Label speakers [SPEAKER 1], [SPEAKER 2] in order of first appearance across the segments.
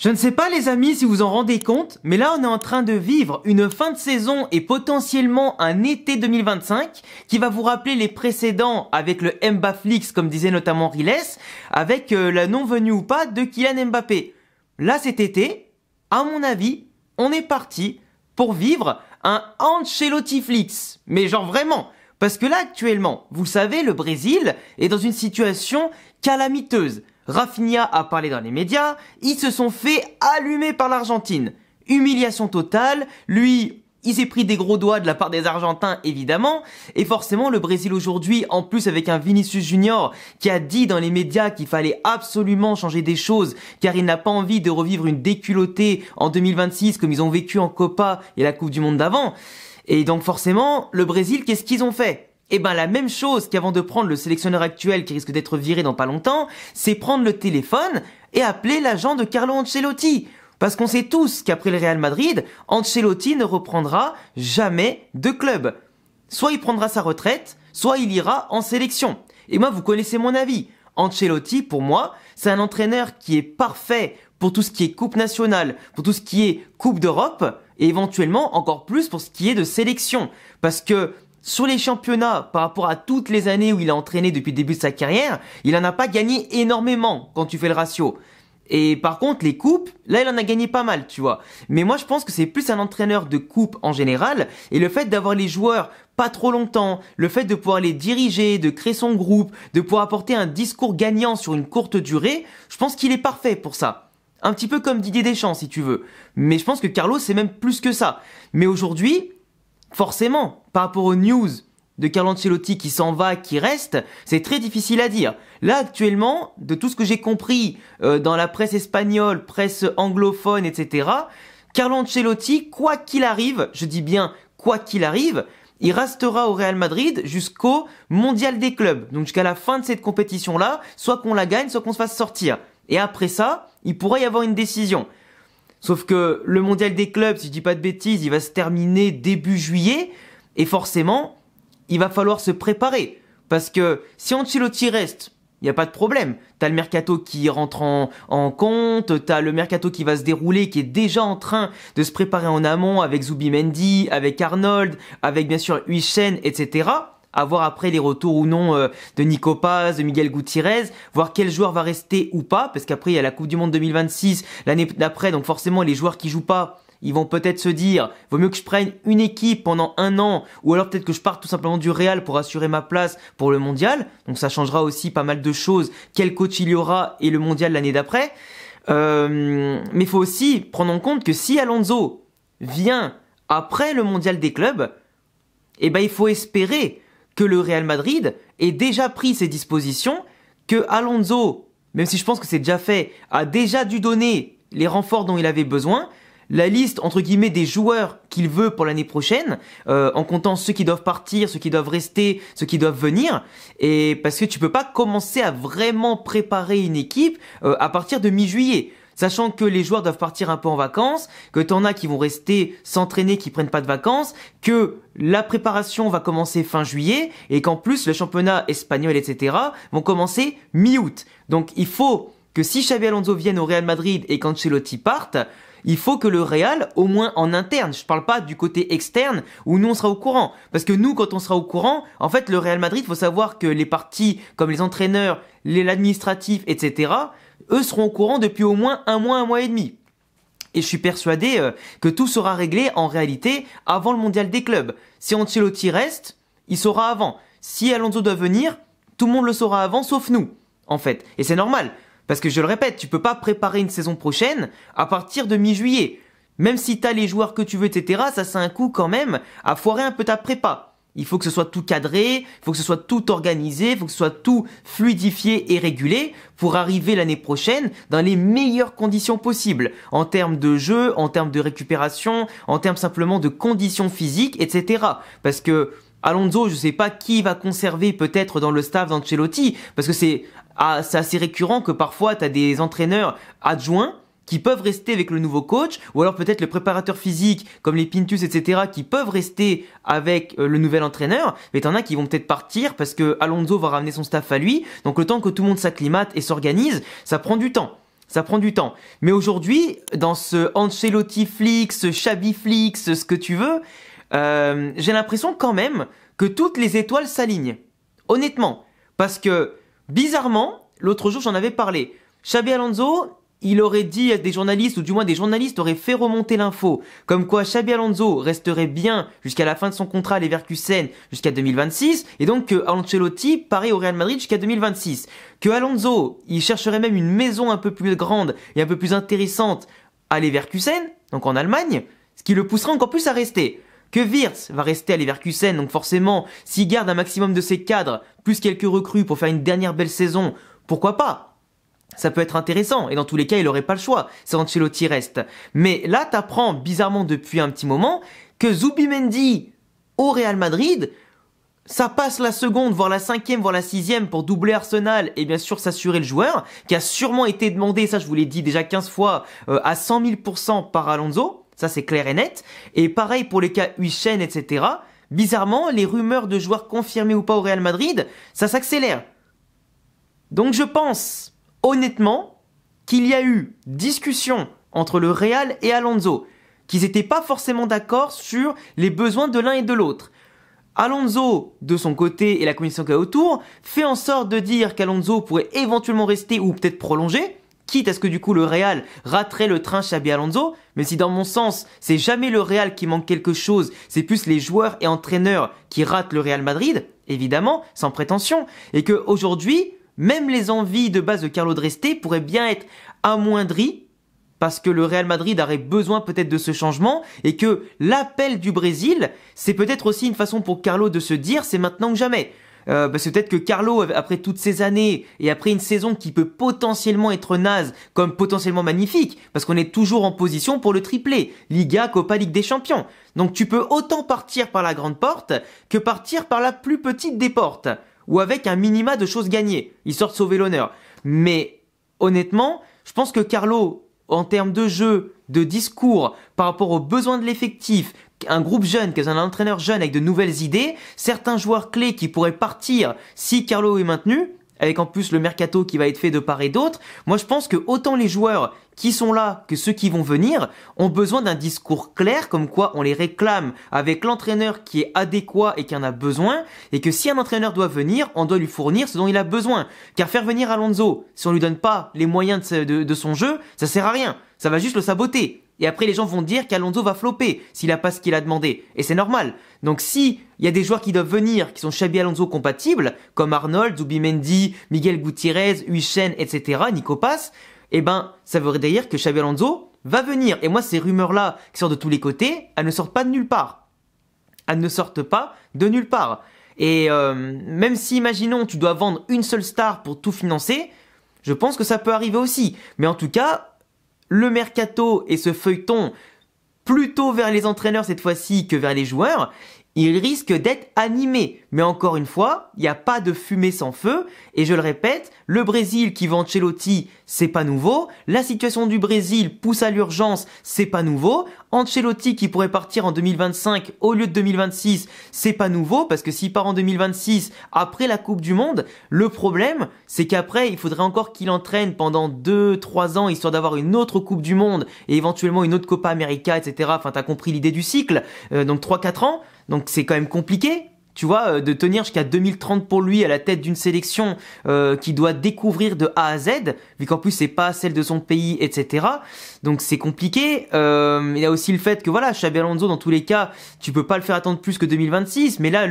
[SPEAKER 1] Je ne sais pas les amis si vous en rendez compte, mais là on est en train de vivre une fin de saison et potentiellement un été 2025 qui va vous rappeler les précédents avec le Mbaflix comme disait notamment Riles, avec la non-venue ou pas de Kylian Mbappé. Là cet été, à mon avis, on est parti pour vivre un Ancelotti-flix. Mais genre vraiment, parce que là actuellement, vous le savez, le Brésil est dans une situation calamiteuse. Rafinha a parlé dans les médias, ils se sont fait allumer par l'Argentine. Humiliation totale, lui, il s'est pris des gros doigts de la part des Argentins évidemment, et forcément le Brésil aujourd'hui, en plus avec un Vinicius Junior qui a dit dans les médias qu'il fallait absolument changer des choses car il n'a pas envie de revivre une déculottée en 2026 comme ils ont vécu en Copa et la Coupe du Monde d'avant. Et donc forcément, le Brésil, qu'est-ce qu'ils ont fait ? Eh ben la même chose qu'avant de prendre le sélectionneur actuel qui risque d'être viré dans pas longtemps, c'est prendre le téléphone et appeler l'agent de Carlo Ancelotti. Parce qu'on sait tous qu'après le Real Madrid, Ancelotti ne reprendra jamais de club. Soit il prendra sa retraite, soit il ira en sélection. Et moi, vous connaissez mon avis. Ancelotti, pour moi, c'est un entraîneur qui est parfait pour tout ce qui est Coupe nationale, pour tout ce qui est Coupe d'Europe, et éventuellement encore plus pour ce qui est de sélection. Parce que sur les championnats, par rapport à toutes les années où il a entraîné depuis le début de sa carrière, il en a pas gagné énormément quand tu fais le ratio. Et par contre, les coupes, là, il en a gagné pas mal, tu vois. Mais moi, je pense que c'est plus un entraîneur de coupe en général. Et le fait d'avoir les joueurs pas trop longtemps, le fait de pouvoir les diriger, de créer son groupe, de pouvoir apporter un discours gagnant sur une courte durée, je pense qu'il est parfait pour ça. Un petit peu comme Didier Deschamps, si tu veux. Mais je pense que Carlo, c'est même plus que ça. Mais aujourd'hui, forcément, par rapport aux news de Carlo Ancelotti qui s'en va, qui reste, c'est très difficile à dire. Là, actuellement, de tout ce que j'ai compris dans la presse espagnole, presse anglophone, etc., Carlo Ancelotti, quoi qu'il arrive, je dis bien quoi qu'il arrive, il restera au Real Madrid jusqu'au Mondial des clubs. Donc jusqu'à la fin de cette compétition-là, soit qu'on la gagne, soit qu'on se fasse sortir. Et après ça, il pourrait y avoir une décision. Sauf que le Mondial des clubs, si je dis pas de bêtises, il va se terminer début juillet. Et forcément, il va falloir se préparer. Parce que si Ancelotti reste, il n'y a pas de problème. T'as le mercato qui rentre en compte, t'as le mercato qui va se dérouler, qui est déjà en train de se préparer en amont avec Zubimendi, avec Arnold, avec bien sûr Huijsen, etc. À voir après les retours ou non de Nico Paz, de Miguel Gutiérrez, voir quel joueur va rester ou pas, parce qu'après il y a la Coupe du Monde 2026, l'année d'après, donc forcément les joueurs qui jouent pas, ils vont peut-être se dire, vaut mieux que je prenne une équipe pendant un an, ou alors peut-être que je parte tout simplement du Real pour assurer ma place pour le mondial, donc ça changera aussi pas mal de choses, quel coach il y aura et le mondial l'année d'après, mais il faut aussi prendre en compte que si Alonso vient après le mondial des clubs, eh ben il faut espérer que le Real Madrid ait déjà pris ses dispositions, que Alonso, même si je pense que c'est déjà fait, a déjà dû donner les renforts dont il avait besoin, la liste entre guillemets des joueurs qu'il veut pour l'année prochaine, en comptant ceux qui doivent partir, ceux qui doivent rester, ceux qui doivent venir, et parce que tu peux pas commencer à vraiment préparer une équipe à partir de mi-juillet. Sachant que les joueurs doivent partir un peu en vacances, que t'en as qui vont rester s'entraîner, qui prennent pas de vacances, que la préparation va commencer fin juillet, et qu'en plus le championnat espagnol, etc. vont commencer mi-août. Donc il faut que si Xabi Alonso vienne au Real Madrid et qu'Ancelotti parte, il faut que le Real, au moins en interne, je parle pas du côté externe où nous on sera au courant. Parce que nous, quand on sera au courant, en fait le Real Madrid, faut savoir que les parties comme les entraîneurs, l'administratif, etc., eux seront au courant depuis au moins un mois et demi. Et je suis persuadé que tout sera réglé en réalité avant le mondial des clubs. Si Ancelotti reste, il saura avant. Si Alonso doit venir, tout le monde le saura avant sauf nous, en fait. Et c'est normal. Parce que je le répète, tu peux pas préparer une saison prochaine à partir de mi-juillet. Même si t'as les joueurs que tu veux, etc., ça c'est un coup quand même à foirer un peu ta prépa. Il faut que ce soit tout cadré, il faut que ce soit tout organisé, il faut que ce soit tout fluidifié et régulé pour arriver l'année prochaine dans les meilleures conditions possibles. En termes de jeu, en termes de récupération, en termes simplement de conditions physiques, etc. Parce que Alonso, je sais pas qui va conserver peut-être dans le staff d'Ancelotti, parce que c'est assez récurrent que parfois tu as des entraîneurs adjoints qui peuvent rester avec le nouveau coach, ou alors peut-être le préparateur physique, comme les Pintus, etc., qui peuvent rester avec le nouvel entraîneur, mais t'en as qui vont peut-être partir parce que Alonso va ramener son staff à lui, donc le temps que tout le monde s'acclimate et s'organise, ça prend du temps. Ça prend du temps. Mais aujourd'hui, dans ce Ancelotti Flix, ce Xabi Flix, ce que tu veux, j'ai l'impression quand même que toutes les étoiles s'alignent. Honnêtement. Parce que, bizarrement, l'autre jour j'en avais parlé. Xabi Alonso, il aurait dit à des journalistes, ou du moins des journalistes auraient fait remonter l'info, comme quoi Xabi Alonso resterait bien jusqu'à la fin de son contrat à Leverkusen jusqu'à 2026, et donc que Ancelotti paraît au Real Madrid jusqu'à 2026. Que Alonso, il chercherait même une maison un peu plus grande et un peu plus intéressante à Leverkusen, donc en Allemagne, ce qui le pousserait encore plus à rester. Que Wirtz va rester à Leverkusen, donc forcément, s'il garde un maximum de ses cadres, plus quelques recrues pour faire une dernière belle saison, pourquoi pas? Ça peut être intéressant, et dans tous les cas, il n'aurait pas le choix, si Ancelotti reste. Mais là, t'apprends bizarrement depuis un petit moment que Zubimendi au Real Madrid, ça passe la seconde, voire la cinquième, voire la sixième pour doubler Arsenal et bien sûr s'assurer le joueur, qui a sûrement été demandé, ça je vous l'ai dit déjà 15 fois, à 100 000% par Alonso, ça c'est clair et net. Et pareil pour les cas Huijsen, etc. Bizarrement, les rumeurs de joueurs confirmés ou pas au Real Madrid, ça s'accélère. Donc je pense honnêtement qu'il y a eu discussion entre le Real et Alonso, qu'ils n'étaient pas forcément d'accord sur les besoins de l'un et de l'autre. Alonso, de son côté, et la commission qui est autour, fait en sorte de dire qu'Alonso pourrait éventuellement rester ou peut-être prolonger, quitte à ce que du coup le Real raterait le train Xabi Alonso, mais si dans mon sens, c'est jamais le Real qui manque quelque chose, c'est plus les joueurs et entraîneurs qui ratent le Real Madrid, évidemment, sans prétention, et que aujourd'hui, même les envies de base de Carlo de rester pourraient bien être amoindries parce que le Real Madrid aurait besoin peut-être de ce changement et que l'appel du Brésil, c'est peut-être aussi une façon pour Carlo de se dire c'est maintenant ou jamais. Parce que peut-être que Carlo, après toutes ces années et après une saison qui peut potentiellement être naze comme potentiellement magnifique, parce qu'on est toujours en position pour le triplé, Liga, Copa, Ligue des Champions. Donc tu peux autant partir par la grande porte que partir par la plus petite des portes, ou avec un minima de choses gagnées, histoire de sauver l'honneur. Mais honnêtement, je pense que Carlo, en termes de jeu, de discours, par rapport aux besoins de l'effectif, un groupe jeune, un entraîneur jeune avec de nouvelles idées, certains joueurs clés qui pourraient partir si Carlo est maintenu, avec en plus le mercato qui va être fait de part et d'autre, moi je pense que autant les joueurs qui sont là que ceux qui vont venir ont besoin d'un discours clair comme quoi on les réclame avec l'entraîneur qui est adéquat et qui en a besoin, et que si un entraîneur doit venir, on doit lui fournir ce dont il a besoin. Car faire venir Alonso, si on lui donne pas les moyens de son jeu, ça sert à rien, ça va juste le saboter. Et après, les gens vont dire qu'Alonso va flopper s'il a pas ce qu'il a demandé. Et c'est normal. Donc si il y a des joueurs qui doivent venir, qui sont Xabi Alonso compatibles, comme Arnold, Zubimendi, Miguel Gutiérrez, Huijsen, etc., Nico Paz, eh ben, ça veut dire que Xabi Alonso va venir. Et moi, ces rumeurs-là, qui sortent de tous les côtés, elles ne sortent pas de nulle part. Elles ne sortent pas de nulle part. Et même si, imaginons, tu dois vendre une seule star pour tout financer, je pense que ça peut arriver aussi. Mais en tout cas, le mercato et ce feuilleton plutôt vers les entraîneurs cette fois-ci que vers les joueurs, il risque d'être animé. Mais encore une fois, il n'y a pas de fumée sans feu. Et je le répète, le Brésil qui vend Ancelotti, c'est pas nouveau. La situation du Brésil pousse à l'urgence, c'est pas nouveau. Ancelotti qui pourrait partir en 2025 au lieu de 2026, c'est pas nouveau. Parce que s'il part en 2026, après la Coupe du Monde, le problème, c'est qu'après, il faudrait encore qu'il entraîne pendant 2-3 ans, histoire d'avoir une autre Coupe du Monde et éventuellement une autre Copa América, etc. Enfin, t'as compris l'idée du cycle. Donc 3-4 ans. Donc c'est quand même compliqué, tu vois, de tenir jusqu'à 2030 pour lui à la tête d'une sélection qui doit découvrir de A à Z, vu qu'en plus c'est pas celle de son pays, etc. Donc c'est compliqué. Il y a aussi le fait que voilà, Xabi Alonso dans tous les cas, tu peux pas le faire attendre plus que 2026, mais là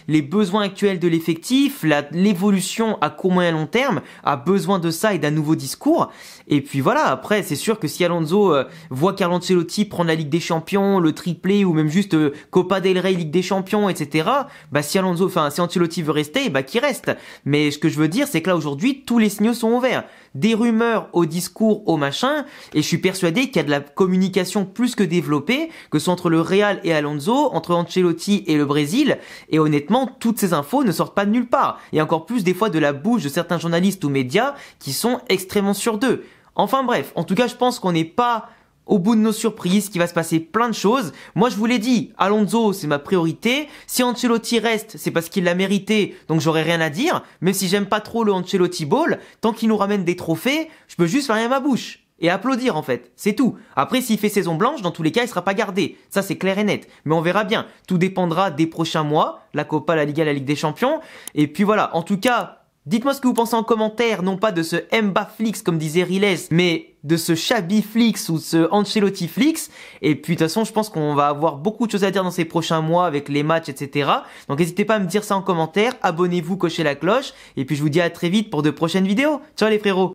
[SPEAKER 1] les besoins actuels de l'effectif, l'évolution à court moyen long terme a besoin de ça et d'un nouveau discours. Et puis voilà, après c'est sûr que si Alonso voit Carlo Ancelotti prendre la Ligue des Champions, le triplé ou même juste Copa del Rey, Ligue des Champions, etc. Bah si Ancelotti veut rester, bah qu'il reste. Mais ce que je veux dire, c'est que là aujourd'hui tous les signaux sont ouverts. Des rumeurs au discours, au machin, et je suis persuadé qu'il y a de la communication plus que développée, que ce soit entre le Real et Alonso, entre Ancelotti et le Brésil, et honnêtement, toutes ces infos ne sortent pas de nulle part, et encore plus des fois de la bouche de certains journalistes ou médias qui sont extrêmement sûrs d'eux. Enfin bref, en tout cas je pense qu'on n'est pas au bout de nos surprises, qu'il va se passer plein de choses. Moi, je vous l'ai dit, Alonso, c'est ma priorité. Si Ancelotti reste, c'est parce qu'il l'a mérité, donc j'aurai rien à dire. Même si j'aime pas trop le Ancelotti Ball, tant qu'il nous ramène des trophées, je peux juste fermer ma bouche. Et applaudir en fait, c'est tout. Après s'il fait saison blanche, dans tous les cas il sera pas gardé, ça c'est clair et net. Mais on verra bien, tout dépendra des prochains mois, la Copa, la Liga, la Ligue des Champions. Et puis voilà, en tout cas, dites-moi ce que vous pensez en commentaire, non pas de ce Mbaflix comme disait Riles, mais de ce Xabi-Flix ou ce Ancelotti-Flix. Et puis de toute façon je pense qu'on va avoir beaucoup de choses à dire dans ces prochains mois avec les matchs, etc. Donc n'hésitez pas à me dire ça en commentaire, abonnez-vous, cochez la cloche. Et puis je vous dis à très vite pour de prochaines vidéos. Ciao les frérots.